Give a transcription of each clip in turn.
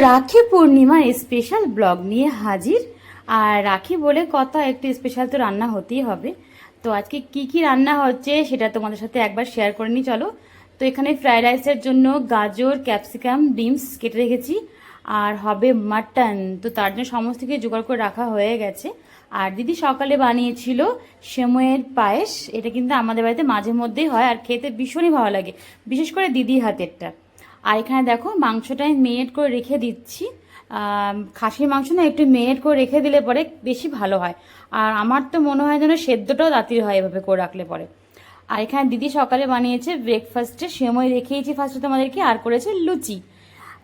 রাখি পূর্ণিমার special blog নিয়ে হাজির। আর রাখি বলে কথা, একটু স্পেশাল তো রান্না হতেই হবে। তো আজকে কি কি রান্না হচ্ছে সেটা তোমাদের সাথে একবার শেয়ার করে নিই, চলো। তো এখানে ফ্রাইড রাইসের জন্য গাজর, ক্যাপসিকাম, বিনস কেটে রেখেছি। আর হবে মাটন, তো তার জন্য সমস্ত কিছু জোগাড় করে রাখা হয়ে গেছে। আর দিদি সকালে বানিয়েছিল সেমইয়ের পায়েস। এটা কিন্তু আমাদের বাড়িতে মাঝে মধ্যেই হয় আর খেতে ভীষণই ভালো লাগে, বিশেষ করে দিদির হাতেরটা। আর এখানে দেখো মাংসটা আমি মেরিনেট করে রেখে দিচ্ছি। খাসির মাংস না একটু মেরিনেট করে রেখে দিলে পরে বেশি ভালো হয়। আর আমার তো মনে হয় যেন সেদ্ধটাও তাড়াতাড়ি হয় এভাবে করে রাখলে পরে। আর এখানে দিদি সকালে বানিয়েছে ব্রেকফাস্টে সেমই রেখেইছি ফার্স্টে তোমাদেরকে, আর করেছে লুচি।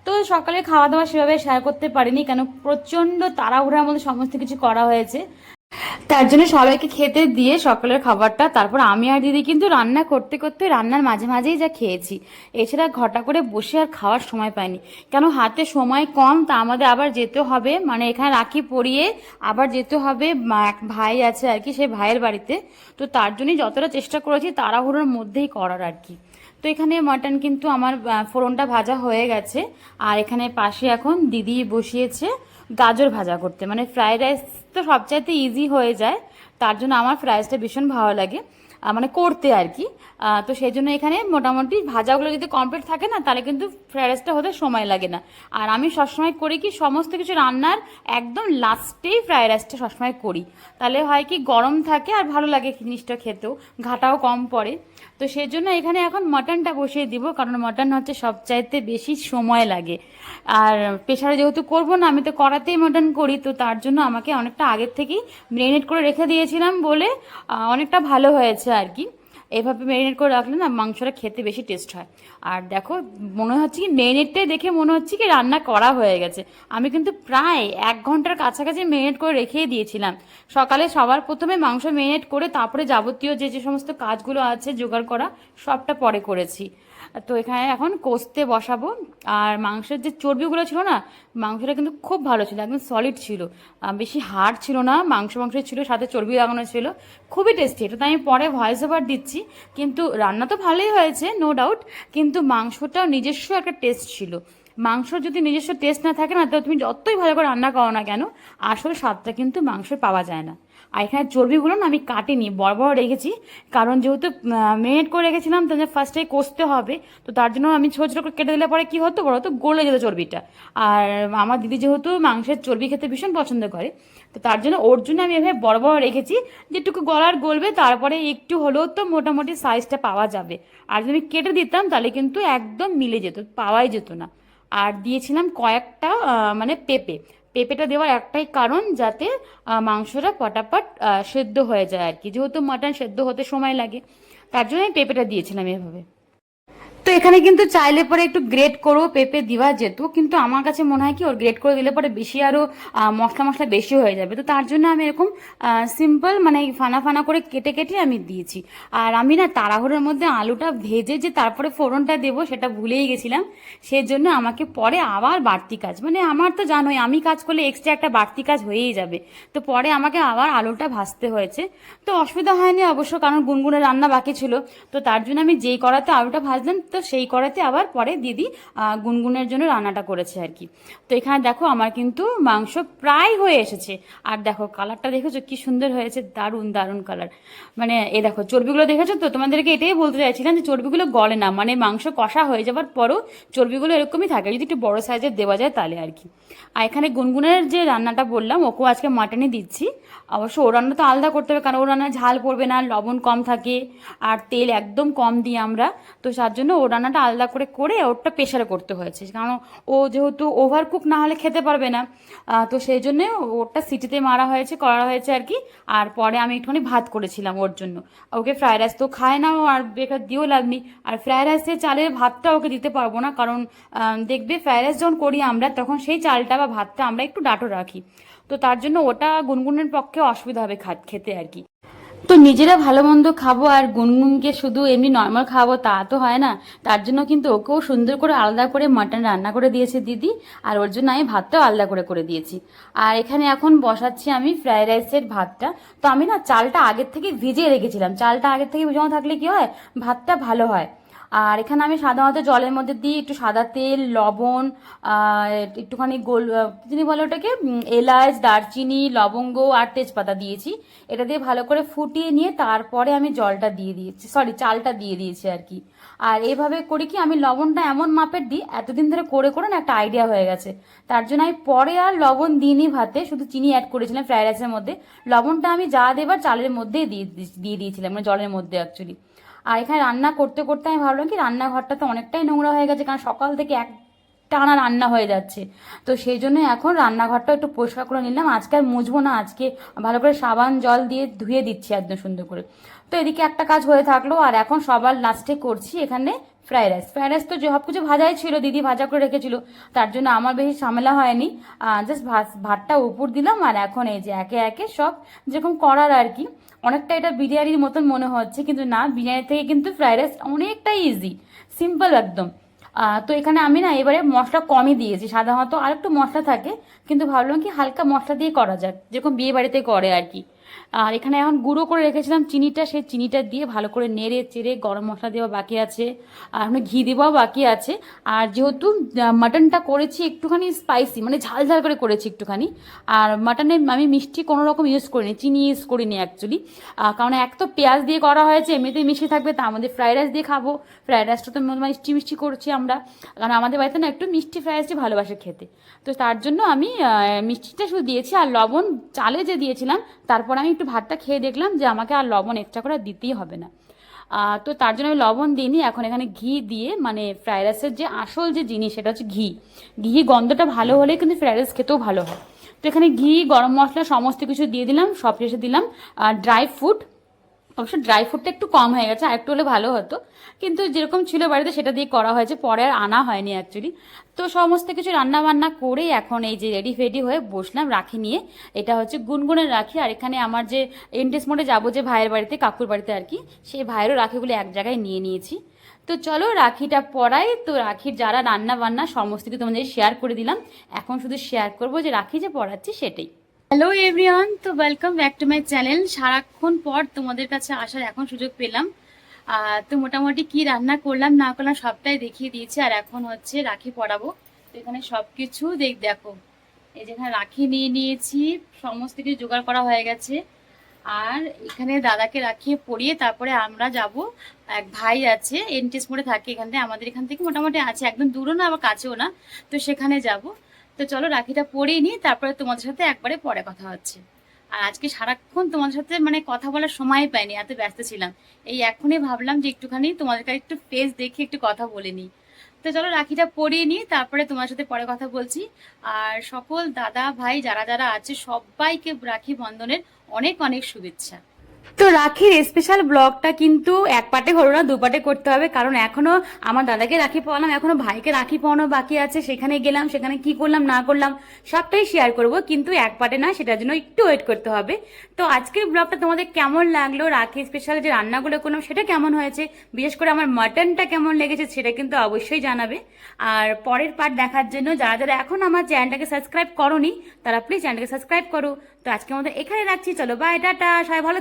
তো সকালে খাওয়া দাওয়া সেভাবে শেয়ার করতে পারিনি, কেন প্রচণ্ড তাড়াহুড়ার মধ্যে সমস্ত কিছু করা হয়েছে। তার জন্য সবাইকে খেতে দিয়ে সকালের খাবারটা, তারপর আমি আর দিদি কিন্তু রান্না করতে করতে রান্নার মাঝে মাঝেই যা খেয়েছি। এছাড়া ঘটা করে বসে আর খাওয়ার সময় পাইনি, কেন হাতে সময় কম। তা আমাদের আবার যেতে হবে, মানে এখানে রাখি পরিয়ে আবার যেতে হবে। এক ভাই আছে আর কি, সেই ভাইয়ের বাড়িতে। তো তার জন্যই যতটা চেষ্টা করেছি তাড়াহুড়োর মধ্যেই করার আর কি। তো এখানে মাটন কিন্তু আমার ফোড়নটা ভাজা হয়ে গেছে। আর এখানে পাশে এখন দিদি বসিয়েছে গাজর ভাজা করতে। মানে ফ্রাইড রাইস তো সবচাইতে ইজি হয়ে যায়, তার জন্য আমার ফ্রাইড রাইসটা ভীষণ ভালো লাগে মানে করতে আর কি। তো সেই জন্য এখানে মোটামুটি ভাজাগুলো যদি কমপ্লিট থাকে না, তাহলে কিন্তু ফ্রাইড রাইসটা হতে সময় লাগে না। আর আমি সবসময় করি কি, সমস্ত কিছু রান্নার একদম লাস্টেই ফ্রাইড রাইসটা সবসময় করি। তাহলে হয় কি, গরম থাকে আর ভালো লাগে জিনিসটা খেতেও, ঘাটাও কম পড়ে। তো সেই জন্য এখানে এখন মাটনটা বসিয়ে দিব, কারণ মাটন হচ্ছে সবচাইতে বেশি সময় লাগে। আর প্রেশারে যেহেতু করবো না, আমি তো কড়াতেই মাটন করি, তো তার জন্য আমাকে অনেকটা আগের থেকেই ম্যারিনেট করে রেখে দিয়েছিলাম বলে অনেকটা ভালো হয়েছে আর কি। এভাবে ম্যারিনেট করে রাখলে না মাংসটা খেতে বেশি টেস্ট হয়। আর দেখো, মনে হচ্ছে কি ম্যারিনেটটাই দেখে মনে হচ্ছে কি রান্না করা হয়ে গেছে। আমি কিন্তু প্রায় 1 ঘন্টার কাছাকাছি ম্যারিনেট করে রেখেই দিয়েছিলাম। সকালে সবার প্রথমে মাংস ম্যারিনেট করে তারপরে যাবতীয় যে যে সমস্ত কাজগুলো আছে জোগাড় করা, সবটা পরে করেছি। তো এখানে এখন কষতে বসাবো। আর মাংসের যে চর্বিগুলো ছিল না, মাংসটা কিন্তু খুব ভালো ছিল, একদম সলিড ছিল, বেশি হার্ড ছিল না। মাংস মাংস ছিল, সাথে চর্বি লাগানো ছিল, খুবই টেস্টি। এটা তো আমি পরে ভয়েস ওভার দিচ্ছি। কিন্তু রান্না তো ভালোই হয়েছে, নো ডাউট। কিন্তু মাংসটাও নিজস্ব একটা টেস্ট ছিল। মাংসর যদি নিজস্ব টেস্ট না থাকে না, তো তুমি যতই ভালো করে রান্না করো না কেন, আসলে স্বাদটা কিন্তু মাংসের পাওয়া যায় না। আর এখানে চর্বিগুলো না আমি কাটিনি, বড় বড় রেখেছি, কারণ যেহেতু মেরিনেট করে রেখেছিলাম, তাহলে ফার্স্টে কষতে হবে। তো তার জন্য আমি ছোটো ছোটো করে কেটে দিলে পরে কি হতো বলো তো, গলে যেত চর্বিটা। আর আমার দিদি যেহেতু মাংসের চর্বি খেতে ভীষণ পছন্দ করে, তো তার জন্য ওর জন্য আমি এভাবে বড় বড় রেখেছি, যেটুকু গলার গলবে, তারপরে একটু হলেও তো মোটামুটি সাইজটা পাওয়া যাবে। আর যদি আমি কেটে দিতাম তাহলে কিন্তু একদম মিলে যেত, পাওয়াই যেত না। আর দিয়েছিলাম কয়েকটা মানে পেঁপেটা দেওয়ার একটাই কারণ, যাতে মাংসটা পটাপট সেদ্ধ হয়ে যায় আর কি, যেহেতু মাটন সেদ্ধ হতে সময় লাগে, তার জন্য আমি পেঁপেটা দিয়েছিলাম এভাবে। তো এখানে কিন্তু চাইলে পরে একটু গ্রেট করেও পেঁপে দেওয়া যেত, কিন্তু আমার কাছে মনে হয় কি, ওর গ্রেট করে দিলে পরে বেশি আরো মশলা মশলা বেশি হয়ে যাবে। তো তার জন্য আমি এরকম সিম্পল মানে ফানা ফানা করে কেটে কেটে আমি দিয়েছি। আর আমি না তাড়াহুড়োর মধ্যে আলুটা ভেজে যে তারপরে ফোড়নটা দেবো সেটা ভুলেই গেছিলাম। সেজন্য আমাকে পরে আবার বাড়তি কাজ, মানে আমার তো জানোই আমি কাজ করলে এক্সট্রা একটা বাড়তি কাজ হয়েই যাবে। তো পরে আমাকে আবার আলুটা ভাজতে হয়েছে। তো অসুবিধা হয়নি অবশ্য, কারণ গুনগুনের রান্না বাকি ছিল। তো তার জন্য আমি যেই কড়াতে আলুটা ভাজলাম, তো সেই কড়াতে আবার পরে দিদি গুনগুনের জন্য রান্নাটা করেছে আর কি। তো এখানে দেখো আমার কিন্তু মাংস প্রায় হয়ে এসেছে। আর দেখো কালারটা দেখেছো কি সুন্দর হয়েছে, দারুণ দারুণ কালার। মানে এ দেখো চর্বিগুলো দেখেছো তো, তোমাদেরকে এটাই বলতে চাইছিলাম যে চর্বিগুলো গলে না, মানে মাংস কষা হয়ে যাওয়ার পরও চর্বিগুলো এরকমই থাকে, যদি একটু বড় সাইজের দেওয়া যায় তাহলে আর কি। আর এখানে গুনগুনের যে রান্নাটা বললাম, ওকেও আজকে মাটনই দিচ্ছি। অবশ্য ওর রান্না তো আলাদা করতে হবে, কারণ ওর রান্নায় ঝাল পড়বে না, লবণ কম থাকে, আর তেল একদম কম দিই আমরা। তো তার জন্য ওর রান্নাটা আলাদা করে করে ওরটা প্রেশারে করতে হয়েছে, কারণ ও যেহেতু ওভার কুক না হলে খেতে পারবে না। তো সেই জন্য ওরটা সিটিতে মারা হয়েছে, করা হয়েছে আর কি। আর পরে আমি একটুখানি ভাত করেছিলাম ওর জন্য। ওকে ফ্রাইড রাইস তো খায় না ও, আর বেকার দিয়েও লাভ নেই। আর ফ্রাইড রাইসের চালের ভাতটা ওকে দিতে পারবো না, কারণ দেখবে ফ্রাইড রাইস যখন করি আমরা, তখন সেই চালটা বা ভাতটা আমরা একটু ডাঁটো রাখি। তো তার জন্য ওটা গুনগুনের পক্ষে অসুবিধা হবে খেতে আর কি। তো নিজেরা ভালো মন্দ খাবো আর গুনগুনকে শুধু এমনি নর্মাল খাবো তা তো হয় না। তার জন্য কিন্তু ওকেও সুন্দর করে আলাদা করে মাটন রান্না করে দিয়েছে দিদি। আর ওর জন্য আমি ভাতটাও আলাদা করে করে দিয়েছি। আর এখানে এখন বসাচ্ছি আমি ফ্রাইড রাইসের ভাতটা। তো আমি না চালটা আগের থেকে ভিজিয়ে রেখেছিলাম, চালটা আগের থেকে ভিজানো থাকলে কি হয়, ভাতটা ভালো হয়। আর এখানে আমি সাধারণত জলের মধ্যে দিই একটু সাদা তেল, লবণ, একটুখানি কি জানি বলে ওটাকে, এলাচ, দারচিনি, লবঙ্গ আর তেজপাতা দিয়েছি। এটা দিয়ে ভালো করে ফুটিয়ে নিয়ে তারপরে আমি জলটা দিয়ে দিয়েছি, সরি চালটা দিয়ে দিয়েছি আর কি। আর এইভাবে করি কি, আমি লবণটা এমন মাপের দিই, এতদিন ধরে করে করে না একটা আইডিয়া হয়ে গেছে। তার জন্য আমি পরে আর লবণ দিইনি ভাতে, শুধু চিনি অ্যাড করেছিলাম ফ্রাইড রাইসের মধ্যে। লবণটা আমি যা দেবার চালের মধ্যেই দিয়ে দিয়েছিলাম, মানে জলের মধ্যে অ্যাকচুয়ালি। আর এখানে রান্না করতে করতে আমি ভাবলাম কি, রান্নাঘরটা তো অনেকটাই নোংরা হয়ে গেছে, কারণ সকাল থেকে এক টানা রান্না হয়ে যাচ্ছে। তো সেই জন্য এখন রান্নাঘরটা একটু পরিষ্কার করে নিলাম। আজকে আর মুছবো না, আজকে ভালো করে সাবান জল দিয়ে ধুয়ে দিচ্ছি একদম সুন্দর করে। তো এদিকে একটা কাজ হয়ে থাকলো, আর এখন সবার লাস্টে করছি এখানে ফ্রাইড রাইস। ফ্রাইড রাইস তো সব কিছু ভাজাই ছিল, দিদি ভাজা করে রেখেছিল, তার জন্য আমার বেশি ঝামেলা হয়নি। জাস্ট ভাতটা উপর দিলাম, আর এখন এই যে একে একে সব যেরকম করার আর কি। অনেকটা এটা বিরিয়ানির মতন মনে হচ্ছে, কিন্তু না, বিরিয়ানি থেকে কিন্তু ফ্রাইড রাইস অনেকটাই ইজি, সিম্পল একদম। তো এখানে আমি না এবারে মশলা কমই দিয়েছি, সাধারণত আর একটু মশলা থাকে, কিন্তু ভাবলাম কি হালকা মশলা দিয়ে করা যাক, যেরকম বিয়ে বাড়িতে করে আর কি। আর এখানে এখন গুঁড়ো করে রেখেছিলাম চিনিটা, সেই চিনিটা দিয়ে ভালো করে নেড়ে চেড়ে, গরম মশলা দেওয়া বাকি আছে, আর এখন ঘি দেওয়াও বাকি আছে। আর যেহেতু মাটনটা করেছি একটুখানি স্পাইসি, মানে ঝাল ঝাল করে করেছি একটুখানি। আর মাটনে আমি মিষ্টি কোনো রকম ইউজ করিনি, চিনি ইউজ করিনি অ্যাকচুয়ালি, কারণ এক তো পেঁয়াজ দিয়ে করা হয়েছে, এমনিতেই মিষ্টি থাকবে, তার মধ্যে ফ্রাইড রাইস দিয়ে খাবো। ফ্রাইড রাইসটা তো মিষ্টি মিষ্টি করছি আমরা, কারণ আমাদের বাড়িতে না একটু মিষ্টি ফ্রাইড রাইসটি ভালোবাসে খেতে। তো তার জন্য আমি মিষ্টিটা শুধু দিয়েছি, আর লবণ চালে যে দিয়েছিলাম, তারপর আমি একটু ভাতটা খেয়ে দেখলাম যে আমাকে আর লবণ এক্সট্রা করে দিতেই হবে না। তো তার জন্য আমি লবণ দিইনি। এখন এখানে ঘি দিয়ে, মানে ফ্রাইড রাইসের যে আসল যে জিনিস সেটা হচ্ছে ঘি। ঘি গন্ধটা ভালো হলে কিন্তু ফ্রাইড রাইস খেতেও ভালো হয়। তো এখানে ঘি, গরম মশলা সমস্ত কিছু দিয়ে দিলাম, সব শেষে দিলাম ড্রাই ফ্রুট। অবশ্য ড্রাই ফ্রুটটা একটু কম হয়ে গেছে, আর একটু হলে ভালো হতো, কিন্তু যেরকম ছিল বাড়িতে সেটা দিয়ে করা হয়েছে, পরে আর আনা হয়নি অ্যাকচুয়ালি। তো সমস্ত কিছু রান্না বান্না করে এখন এই যে রেডি ফেডি হয়ে বসলাম রাখি নিয়ে। এটা হচ্ছে গুনগুনের রাখি, আর এখানে আমার যে এনটেস মোডে যাবো যে ভাইয়ের বাড়িতে, কাকুর বাড়িতে আর কি, সেই ভাইয়েরও রাখিগুলো এক জায়গায় নিয়ে নিয়েছি। তো চলো রাখিটা পরাই। তো রাখির যারা রান্না বান্না সমস্ত কিছু তোমাদের শেয়ার করে দিলাম, এখন শুধু শেয়ার করবো যে রাখি যে পরাচ্ছি সেটাই। হ্যালো এভরিওয়ান, তো welcome back to my channel. সারাক্ষণ পর তোমাদের কাছে আসার এখন সুযোগ পেলাম। তো মোটামুটি কি রান্না করলাম না করলাম সবটাই দেখিয়ে দিয়েছি, আর এখন হচ্ছে রাখি পরাবো। তো এখানে সব কিছু দেখো, এই যেখানে রাখি নিয়ে নিয়েছি, সমস্ত কিছু জোগাড় করা হয়ে গেছে। আর এখানে দাদাকে রাখিয়ে পরিয়ে তারপরে আমরা যাব। এক ভাই আছে, এনটিএস মোড়ে থাকে, এখান থেকে আমাদের এখান থেকে মোটামুটি আছে, একদম দূরও না আবার কাছেও না, তো সেখানে যাব। তো চলো রাখিটা পরিয়ে নিই, তারপরে তোমাদের সাথে একবারে পরে কথা হচ্ছে। আর আজকে সারাক্ষণ তোমাদের সাথে মানে কথা বলার সময় পাইনি, এত ব্যস্ত ছিলাম। এই এখনই ভাবলাম যে একটুখানি তোমাদের কাছে একটু ফেস দেখে একটু কথা বলে নিই। তো চলো রাখিটা পরিয়ে নিই, তারপরে তোমার সাথে পরে কথা বলছি। আর সকল দাদা ভাই যারা যারা আছে সবাইকে রাখি বন্ধনের অনেক অনেক শুভেচ্ছা। তো রাখির স্পেশাল ব্লগটা কিন্তু এক পার্টে হলো না, দু পার্টে করতে হবে, কারণ এখনো আমার দাদাকে রাখি পরালাম, এখনো ভাইকে রাখি পরানো বাকি আছে, সেখানে গেলাম, সেখানে কি করলাম না করলাম সবটাই শেয়ার করব, কিন্তু এক পার্টে না, সেটার জন্য একটু ওয়েট করতে হবে। তো আজকের ব্লগটা তোমাদের কেমন লাগলো, রাখি স্পেশাল যে রান্নাগুলো করলাম সেটা কেমন হয়েছে, বিশেষ করে আমার মাটনটা কেমন লেগেছে সেটা কিন্তু অবশ্যই জানাবে। আর পরের পার্ট দেখার জন্য যারা যারা এখন আমার চ্যানেলটাকে সাবস্ক্রাইব করোনি, তারা প্লিজ চ্যানেলটাকে সাবস্ক্রাইব করো। তো আজকে আমাদের এখানে রাখছি, চলো বাই, টাটা, সবাই ভালো